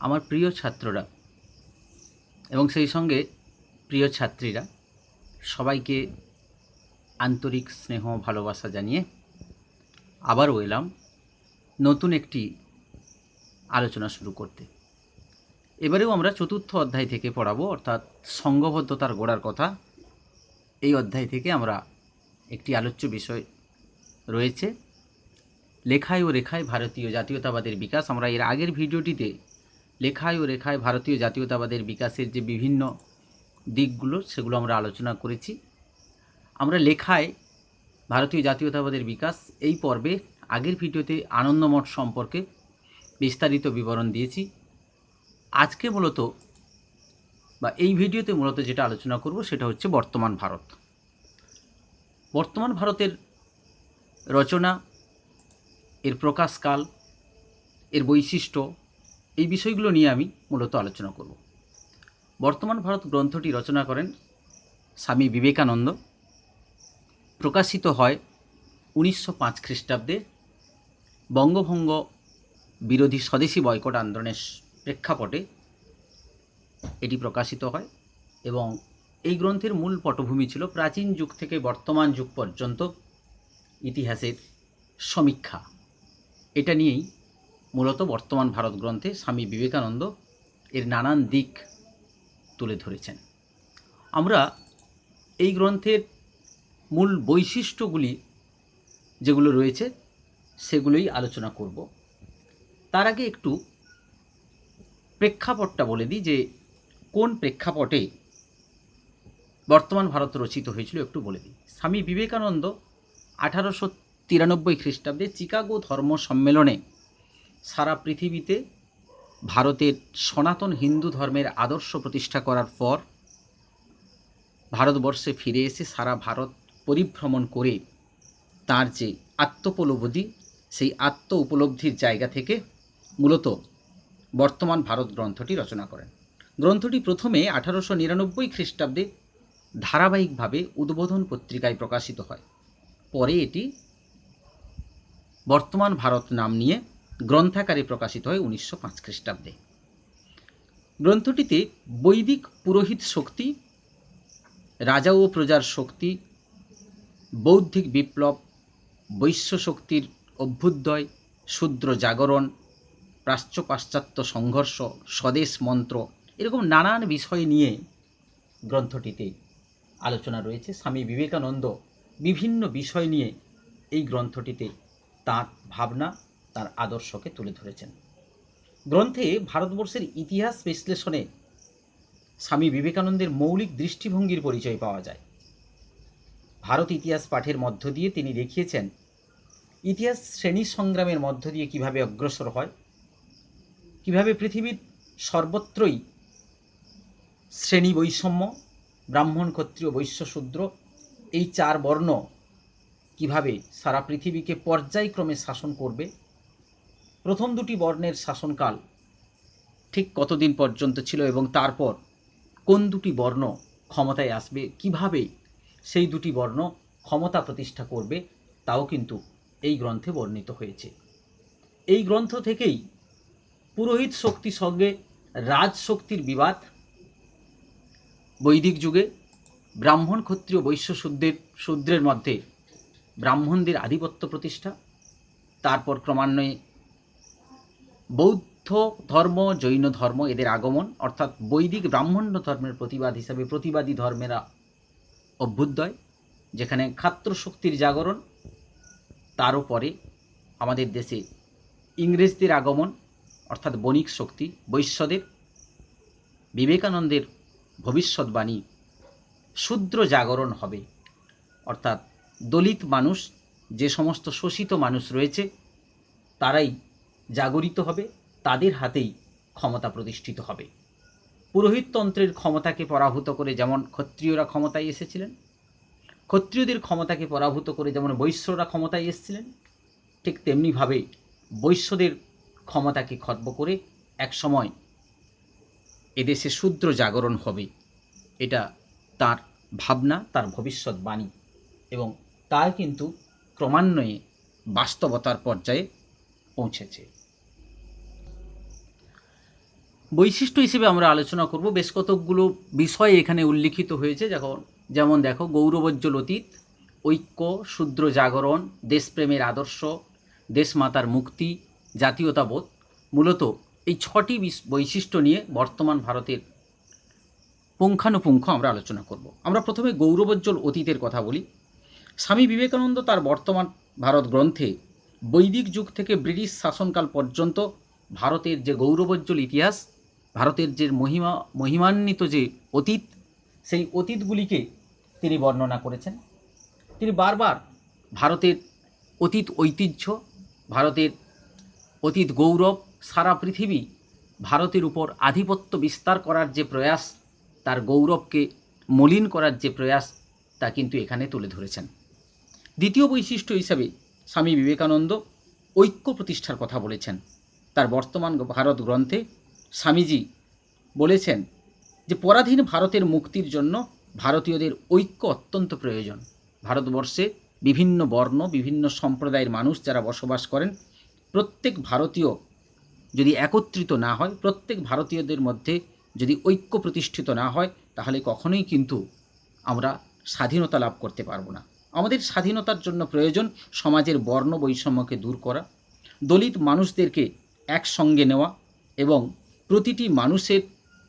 আমার প্রিয় ছাত্ররা এবং সেই সঙ্গে প্রিয় ছাত্রীরা সবাইকে আন্তরিক স্নেহ ভালোবাসা জানিয়ে আবারও এলাম নতুন একটি আলোচনা শুরু করতে। এবারেও আমরা চতুর্থ অধ্যায় থেকে পড়াবো, অর্থাৎ সংঘবদ্ধতার গোড়ার কথা। এই অধ্যায় থেকে আমরা একটি আলোচ্য বিষয় রয়েছে লেখায় ও রেখায় ভারতীয় জাতীয়তাবাদের বিকাশ। আমরা এর আগের ভিডিওটিতে লেখায় ও রেখায় ভারতীয় জাতীয়তাবাদের বিকাশের যে বিভিন্ন দিকগুলো সেগুলো আমরা আলোচনা করেছি। আমরা লেখায় ভারতীয় জাতীয়তাবাদের বিকাশ এই পর্বে আগের ভিডিওতে আনন্দমঠ সম্পর্কে বিস্তারিত বিবরণ দিয়েছি। আজকে মূলত বা এই ভিডিওতে মূলত যেটা আলোচনা করব সেটা হচ্ছে বর্তমান ভারত। বর্তমান ভারতের রচনা, এর প্রকাশকাল, এর বৈশিষ্ট্য, এই বিষয়গুলো নিয়ে আমি মূলত আলোচনা করব। বর্তমান ভারত গ্রন্থটি রচনা করেন স্বামী বিবেকানন্দ। প্রকাশিত হয় 1905 খ্রিস্টাব্দে বঙ্গভঙ্গ বিরোধী স্বদেশী বয়কট আন্দোলনের প্রেক্ষাপটে এটি প্রকাশিত হয় এবং এই গ্রন্থের মূল পটভূমি ছিল প্রাচীন যুগ থেকে বর্তমান যুগ পর্যন্ত ইতিহাসের সমীক্ষা। এটা নিয়েই মূলত বর্তমান ভারত গ্রন্থে স্বামী বিবেকানন্দ এর নানান দিক তুলে ধরেছেন। আমরা এই গ্রন্থের মূল বৈশিষ্ট্যগুলি যেগুলো রয়েছে সেগুলোই আলোচনা করব। তার আগে একটু প্রেক্ষাপটটা বলে দিই যে কোন প্রেক্ষাপটে বর্তমান ভারত রচিত হয়েছিল একটু বলে দিই। স্বামী বিবেকানন্দ 1893 খ্রিস্টাব্দে চিকাগো ধর্ম সম্মেলনে সারা পৃথিবীতে ভারতের সনাতন হিন্দু ধর্মের আদর্শ প্রতিষ্ঠা করার পর ভারতবর্ষে ফিরে এসে সারা ভারত পরিভ্রমণ করে তার যে আত্মোপলব্ধি, সেই আত্ম উপলব্ধির জায়গা থেকে মূলত বর্তমান ভারত গ্রন্থটি রচনা করেন। গ্রন্থটি প্রথমে 1899 খ্রিস্টাব্দে ধারাবাহিকভাবে উদ্বোধন পত্রিকায় প্রকাশিত হয়। পরে এটি বর্তমান ভারত নাম নিয়ে গ্রন্থাকারে প্রকাশিত হয় 1905 খ্রিস্টাব্দে। গ্রন্থটিতে বৈদিক পুরোহিত শক্তি, রাজা ও প্রজার শক্তি, বৌদ্ধিক বিপ্লব, বৈশ্য শক্তির অভ্যুদয়, শূদ্র জাগরণ, প্রাচ্য পাশ্চাত্য সংঘর্ষ, স্বদেশ মন্ত্র, এরকম নানান বিষয় নিয়ে গ্রন্থটিতে আলোচনা রয়েছে। স্বামী বিবেকানন্দ বিভিন্ন বিষয় নিয়ে এই গ্রন্থটিতে তাঁর ভাবনা, তাঁর আদর্শকে তুলে ধরেছেন। গ্রন্থে ভারতবর্ষের ইতিহাস বিশ্লেষণে স্বামী বিবেকানন্দের মৌলিক দৃষ্টিভঙ্গির পরিচয় পাওয়া যায়। ভারত ইতিহাস পাঠের মধ্য দিয়ে তিনি দেখিয়েছেন ইতিহাস শ্রেণী সংগ্রামের মধ্য দিয়ে কিভাবে অগ্রসর হয়, কিভাবে পৃথিবীর সর্বত্রই শ্রেণী বৈষম্য, ব্রাহ্মণ ক্ষত্রিয় বৈশ্য শূদ্র, এই চার বর্ণ কিভাবে সারা পৃথিবীকে পর্যায়ক্রমে শাসন করবে, প্রথম দুটি বর্ণের শাসনকাল ঠিক কতদিন পর্যন্ত ছিল এবং তারপর কোন দুটি বর্ণ ক্ষমতায় আসবে, কিভাবে সেই দুটি বর্ণ ক্ষমতা প্রতিষ্ঠা করবে, তাও কিন্তু এই গ্রন্থে বর্ণিত হয়েছে। এই গ্রন্থ থেকেই পুরোহিত শক্তির সঙ্গে রাজশক্তির বিবাদ, বৈদিক যুগে ব্রাহ্মণ ক্ষত্রিয় বৈশ্য শূদ্রের মধ্যে ব্রাহ্মণদের আধিপত্য প্রতিষ্ঠা, তারপর ক্রমান্বয়ে বৌদ্ধ ধর্ম, জৈন ধর্ম এদের আগমন, অর্থাৎ বৈদিক ব্রাহ্মণ্য ধর্মের প্রতিবাদ হিসাবে প্রতিবাদী ধর্মেরা অভ্যুদয়, যেখানে ক্ষাত্র শক্তির জাগরণ। তারও পরে আমাদের দেশে ইংরেজদের আগমন, অর্থাৎ বণিক শক্তি, বৈশ্যদের। বিবেকানন্দের ভবিষ্যৎবাণী শূদ্র জাগরণ হবে, অর্থাৎ দলিত মানুষ, যে সমস্ত শোষিত মানুষ রয়েছে তারাই জাগরিত হবে, তাদের হাতেই ক্ষমতা প্রতিষ্ঠিত হবে। পুরোহিততন্ত্রের ক্ষমতাকে পরাভূত করে যেমন ক্ষত্রিয়রা ক্ষমতায় এসেছিলেন, ক্ষত্রিয়দের ক্ষমতাকে পরাভূত করে যেমন বৈশ্যরা ক্ষমতায় এসেছিলেন, ঠিক তেমনিভাবে বৈশ্যদের ক্ষমতাকে খর্ব করে একসময় এদেশে শূদ্র জাগরণ হবে। এটা তার ভাবনা, তার ভবিষ্যৎবাণী, এবং তাই কিন্তু ক্রমান্বয়ে বাস্তবতার পর্যায়ে পৌঁছেছে। বৈশিষ্ট্য হিসেবে আমরা আলোচনা করব বেশ কতকগুলো বিষয় এখানে উল্লিখিত হয়েছে। যেমন দেখো, গৌরবোজ্জ্বল অতীত, ঐক্য, শূদ্র জাগরণ, দেশপ্রেমের আদর্শ, দেশমাতার মুক্তি, জাতীয়তাবোধ। মূলত এই 6টি বৈশিষ্ট্য নিয়ে বর্তমান ভারতের পুঙ্খানুপুঙ্খ আমরা আলোচনা করব। আমরা প্রথমে গৌরবোজ্জ্বল অতীতের কথা বলি। স্বামী বিবেকানন্দ তার বর্তমান ভারত গ্রন্থে বৈদিক যুগ থেকে ব্রিটিশ শাসনকাল পর্যন্ত ভারতের যে গৌরবোজ্জ্বল ইতিহাস, ভারতের যে মহিমান্বিত যে অতীত, সেই অতীতগুলিকে তিনি বর্ণনা করেছেন। তিনি বারবার ভারতের অতীত ঐতিহ্য, ভারতের অতীত গৌরব, সারা পৃথিবী ভারতের উপর আধিপত্য বিস্তার করার যে প্রয়াস, তার গৌরবকে মলিন করার যে প্রয়াস, তা কিন্তু এখানে তুলে ধরেছেন। দ্বিতীয় বৈশিষ্ট্য হিসাবে স্বামী বিবেকানন্দ ঐক্য প্রতিষ্ঠার কথা বলেছেন। তার বর্তমান ভারত গ্রন্থে স্বামীজি বলেছেন যে পরাধীন ভারতের মুক্তির জন্য ভারতীয়দের ঐক্য অত্যন্ত প্রয়োজন। ভারতবর্ষে বিভিন্ন বর্ণ, বিভিন্ন সম্প্রদায়ের মানুষ যারা বসবাস করেন, প্রত্যেক ভারতীয় যদি একত্রিত না হয়, প্রত্যেক ভারতীয়দের মধ্যে যদি ঐক্য প্রতিষ্ঠিত না হয়, তাহলে কখনোই কিন্তু আমরা স্বাধীনতা লাভ করতে পারবো না। আমাদের স্বাধীনতার জন্য প্রয়োজন সমাজের বর্ণ বৈষম্যকে দূর করা, দলিত মানুষদেরকে একসঙ্গে নেওয়া এবং প্রতিটি মানুষের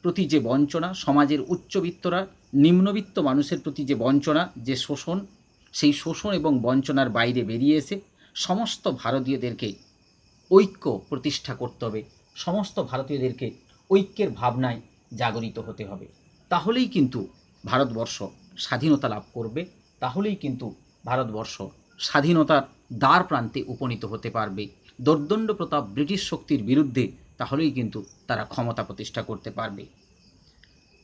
প্রতি যে বঞ্চনা, সমাজের উচ্চবিত্তরা নিম্নবিত্ত মানুষের প্রতি যে বঞ্চনা, যে শোষণ, সেই শোষণ এবং বঞ্চনার বাইরে বেরিয়ে এসে সমস্ত ভারতীয়দেরকে ঐক্য প্রতিষ্ঠা করতে হবে, সমস্ত ভারতীয়দেরকে ঐক্যের ভাবনায় জাগরিত হতে হবে। তাহলেই কিন্তু ভারতবর্ষ স্বাধীনতা লাভ করবে, তাহলেই কিন্তু ভারতবর্ষ স্বাধীনতার দ্বার প্রান্তে উপনীত হতে পারবে। দোর্দণ্ড প্রতাপ ব্রিটিশ শক্তির বিরুদ্ধে তাহলেই কিন্তু তারা ক্ষমতা প্রতিষ্ঠা করতে পারবে।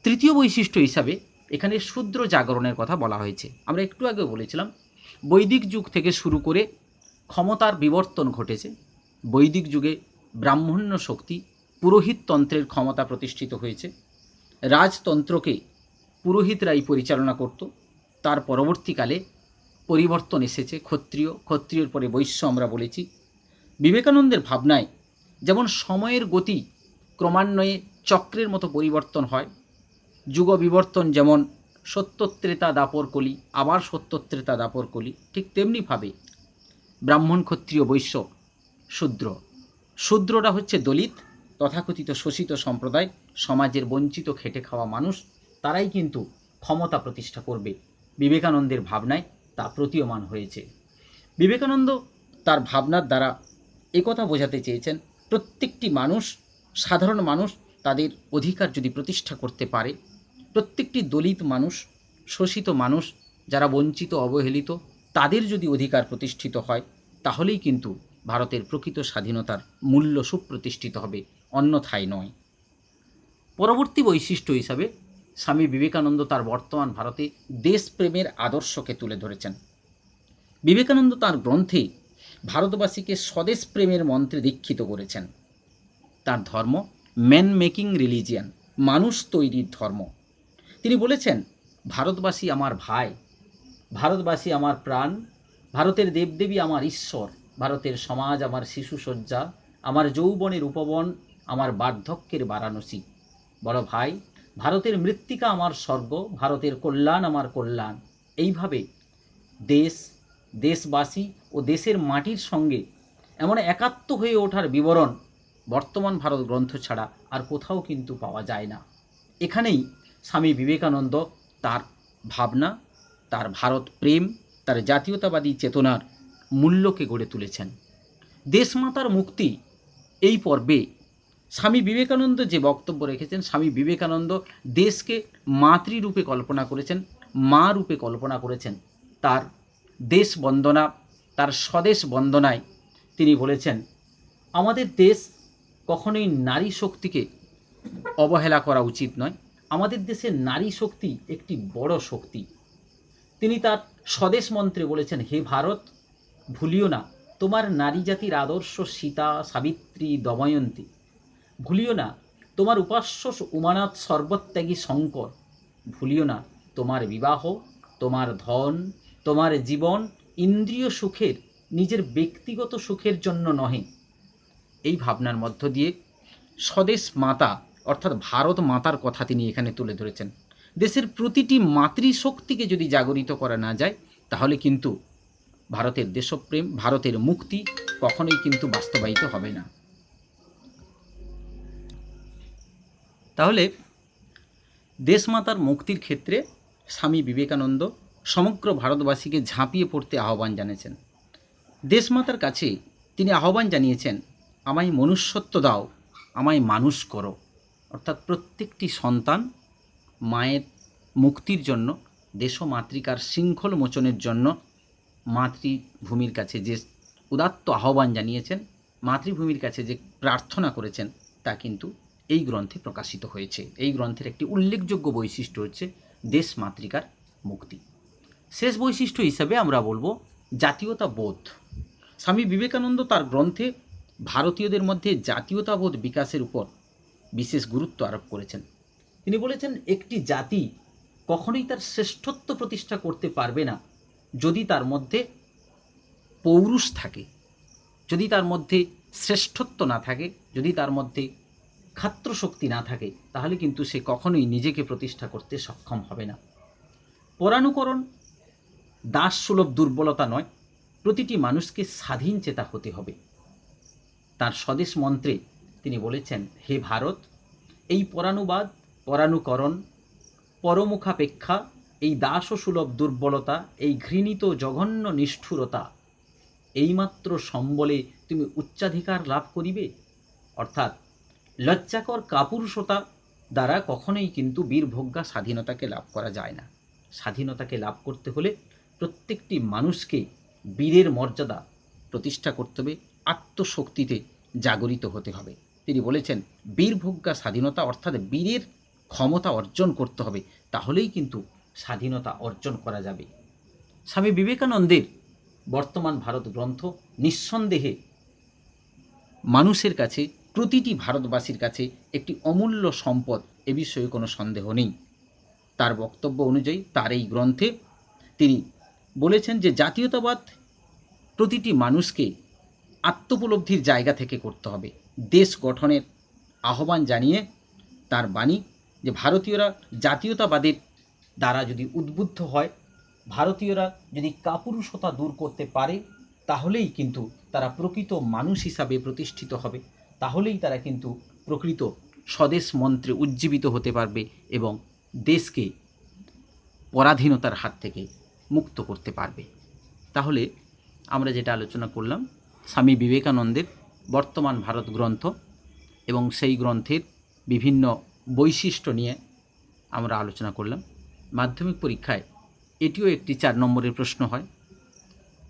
তৃতীয় বৈশিষ্ট্য হিসাবে এখানে শূদ্র জাগরণের কথা বলা হয়েছে। আমরা একটু আগে বলেছিলাম বৈদিক যুগ থেকে শুরু করে ক্ষমতার বিবর্তন ঘটেছে। বৈদিক যুগে ব্রাহ্মণ্য শক্তি, পুরোহিততন্ত্রের ক্ষমতা প্রতিষ্ঠিত হয়েছে। রাজতন্ত্রকে পুরোহিতরাই পরিচালনা করত। তার পরবর্তীকালে পরিবর্তন এসেছে, ক্ষত্রিয়র পরে বৈশ্য আমরা বলেছি। বিবেকানন্দের ভাবনায় যেমন সময়ের গতি ক্রমান্বয়ে চক্রের মতো পরিবর্তন হয়, যুগ বিবর্তন যেমন সত্যত্রেতা দাপর কলি, আবার সত্যত্রেতা দাপর কলি, ঠিক তেমনিভাবে ব্রাহ্মণ, ক্ষত্রিয়, বৈশ্য, শূদ্ররা হচ্ছে দলিত, তথাকথিত শোষিত সম্প্রদায়, সমাজের বঞ্চিত খেটে খাওয়া মানুষ। তারাই কিন্তু ক্ষমতা প্রতিষ্ঠা করবে। বিবেকানন্দের ভাবনায় তা প্রতীয়মান হয়েছে। বিবেকানন্দ তার ভাবনার দ্বারা একথা বোঝাতে চেয়েছেন, প্রত্যেকটি মানুষ, সাধারণ মানুষ তাদের অধিকার যদি প্রতিষ্ঠা করতে পারে, প্রত্যেকটি দলিত মানুষ, শোষিত মানুষ, যারা বঞ্চিত অবহেলিত, তাদের যদি অধিকার প্রতিষ্ঠিত হয়, তাহলেই কিন্তু ভারতের প্রকৃত স্বাধীনতার মূল্য সুপ্রতিষ্ঠিত হবে, অন্যথায় নয়। পরবর্তী বৈশিষ্ট্য হিসাবে স্বামী বিবেকানন্দ তার বর্তমান ভারতে দেশপ্রেমের আদর্শকে তুলে ধরেছেন। বিবেকানন্দ তার গ্রন্থে ভারতবাসীকে স্বদেশ প্রেমের মন্ত্রে দীক্ষিত করেছেন। তার ধর্ম ম্যান মেকিং রিলিজিয়ান, মানুষ তৈরির ধর্ম। তিনি বলেছেন, ভারতবাসী আমার ভাই, ভারতবাসী আমার প্রাণ, ভারতের দেবদেবী আমার ঈশ্বর, ভারতের সমাজ আমার শিশুসজ্জা, আমার যৌবনের উপবন, আমার বার্ধক্যের বারাণসী। বড় ভাই, ভারতের মৃত্তিকা আমার স্বর্গ, ভারতের কল্যাণ আমার কল্যাণ। এইভাবে দেশবাসী ও দেশের মাটির সঙ্গে এমন একাত্ম হয়ে ওঠার বিবরণ বর্তমান ভারত গ্রন্থ ছাড়া আর কোথাও কিন্তু পাওয়া যায় না। এখানেই স্বামী বিবেকানন্দ তার ভাবনা, তার ভারত প্রেম, তার জাতীয়তাবাদী চেতনার মূল্যকে গড়ে তুলেছেন। দেশমাতার মুক্তি এই পর্বে স্বামী বিবেকানন্দ যে বক্তব্য রেখেছেন, স্বামী বিবেকানন্দ দেশকে মাতৃরূপে কল্পনা করেছেন, মা রূপে কল্পনা করেছেন। তার দেশ বন্দনা, তার স্বদেশ বন্দনায় তিনি বলেছেন, আমাদের দেশ কখনোই নারী শক্তিকে অবহেলা করা উচিত নয়। আমাদের দেশের নারী শক্তি একটি বড় শক্তি। তিনি তার স্বদেশ মন্ত্রে বলেছেন, হে ভারত, ভুলিও না তোমার নারী জাতির আদর্শ সীতা, সাবিত্রী, দময়ন্তী। ভুলিও না তোমার উপাস্য উমানাথ সর্বত্যাগী শঙ্কর। ভুলিও না তোমার বিবাহ, তোমার ধন, তোমার জীবন ইন্দ্রিয় সুখের, নিজের ব্যক্তিগত সুখের জন্য নহে। এই ভাবনার মধ্য দিয়ে স্বদেশ মাতা অর্থাৎ ভারত মাতার কথা তিনি এখানে তুলে ধরেছেন। দেশের প্রতিটি মাতৃশক্তিকে যদি জাগরিত করা না যায়, তাহলে কিন্তু ভারতের দেশপ্রেম, ভারতের মুক্তি কখনোই কিন্তু বাস্তবায়িত হবে না। তাহলে দেশমাতার মুক্তির ক্ষেত্রে স্বামী বিবেকানন্দ সমগ্র ভারতবাসীকে ঝাঁপিয়ে পড়তে আহ্বান জানিয়েছেন। দেশমাতার কাছে তিনি আহ্বান জানিয়েছেন, আমায় মনুষ্যত্ব দাও, আমায় মানুষ করো। অর্থাৎ প্রত্যেকটি সন্তান মায়ের মুক্তির জন্য, দেশ ও মাতৃকার শৃঙ্খল মোচনের জন্য মাতৃভূমির কাছে যে উদাত্ত আহ্বান জানিয়েছেন, মাতৃভূমির কাছে যে প্রার্থনা করেছেন, তা কিন্তু এই গ্রন্থে প্রকাশিত হয়েছে। এই গ্রন্থের একটি উল্লেখযোগ্য বৈশিষ্ট্য হচ্ছে দেশ মাতৃকার মুক্তি। শেষ বৈশিষ্ট্য হিসাবে আমরা বলবো জাতীয়তাবোধ। স্বামী বিবেকানন্দ তার গ্রন্থে ভারতীয়দের মধ্যে জাতীয়তাবোধ বিকাশের উপর বিশেষ গুরুত্ব আরোপ করেছেন। তিনি বলেছেন, একটি জাতি কখনোই তার শ্রেষ্ঠত্ব প্রতিষ্ঠা করতে পারবে না যদি তার মধ্যে পৌরুষ থাকে, যদি তার মধ্যে শ্রেষ্ঠত্ব না থাকে, যদি তার মধ্যে ক্ষাত্রশক্তি না থাকে, তাহলে কিন্তু সে কখনোই নিজেকে প্রতিষ্ঠা করতে সক্ষম হবে না। পরানুকরণ দাসসুলভ দুর্বলতা নয়, প্রতিটি মানুষকে স্বাধীন চেতা হতে হবে। তার স্বদেশ মন্ত্রে তিনি বলেছেন, হে ভারত, এই পরানুবাদ, পরানুকরণ, পরমুখাপেক্ষা, এই দাসসুলভ দুর্বলতা, এই ঘৃণিত জঘন্য নিষ্ঠুরতা, এইমাত্র সম্বলে তুমি উচ্চাধিকার লাভ করিবে। অর্থাৎ লজ্জাকর কাপুরুষতা দ্বারা কখনোই কিন্তু বীরভোগ্যা স্বাধীনতাকে লাভ করা যায় না। স্বাধীনতাকে লাভ করতে হলে প্রত্যেকটি মানুষকে বীরের মর্যাদা প্রতিষ্ঠা করতে হবে, আত্মশক্তিতে জাগরিত হতে হবে। তিনি বলেছেন, বীরভোগ্যা স্বাধীনতা অর্থাৎ বীরের ক্ষমতা অর্জন করতে হবে, তাহলেই কিন্তু স্বাধীনতা অর্জন করা যাবে। স্বামী বিবেকানন্দের বর্তমান ভারত গ্রন্থ নিঃসন্দেহে মানুষের কাছে, প্রতিটি ভারতবাসীর কাছে একটি অমূল্য সম্পদ, এ বিষয়ে কোনো সন্দেহ নেই। তার বক্তব্য অনুযায়ী তার এই গ্রন্থে তিনি বলেছেন যে জাতীয়তাবাদ প্রতিটি মানুষকে আত্মোপলব্ধির জায়গা থেকে করতে হবে। দেশ গঠনের আহ্বান জানিয়ে তার বাণী যে ভারতীয়রা জাতীয়তাবাদের দ্বারা যদি উদ্বুদ্ধ হয়, ভারতীয়রা যদি কাপুরুষতা দূর করতে পারে, তাহলেই কিন্তু তারা প্রকৃত মানুষ হিসাবে প্রতিষ্ঠিত হবে, তাহলেই তারা কিন্তু প্রকৃত স্বদেশ মন্ত্রে উজ্জীবিত হতে পারবে এবং দেশকে পরাধীনতার হাত থেকে মুক্ত করতে পারবে। তাহলে আমরা যেটা আলোচনা করলাম, স্বামী বিবেকানন্দের বর্তমান ভারত গ্রন্থ এবং সেই গ্রন্থের বিভিন্ন বৈশিষ্ট্য নিয়ে আমরা আলোচনা করলাম। মাধ্যমিক পরীক্ষায় এটিও একটি 4 নম্বরের প্রশ্ন হয়।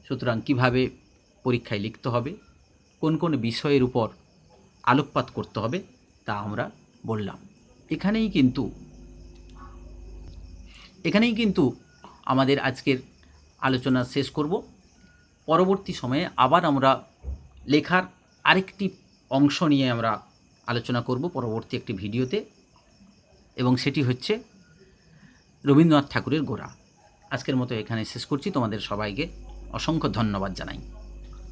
সুতরাং কিভাবে পরীক্ষায় লিখতে হবে, কোন কোন বিষয়ের উপর আলোকপাত করতে হবে, তা আমরা বললাম। এখানেই কিন্তু আমাদের আজকের আলোচনা শেষ করব। পরবর্তী সময়ে আবার আমরা লেখার আরেকটি অংশ নিয়ে আমরা আলোচনা করব পরবর্তী একটি ভিডিওতে, এবং সেটি হচ্ছে রবীন্দ্রনাথ ঠাকুরের গোরা। আজকের মতো এখানে শেষ করছি। তোমাদের সবাইকে অসংখ্য ধন্যবাদ জানাই।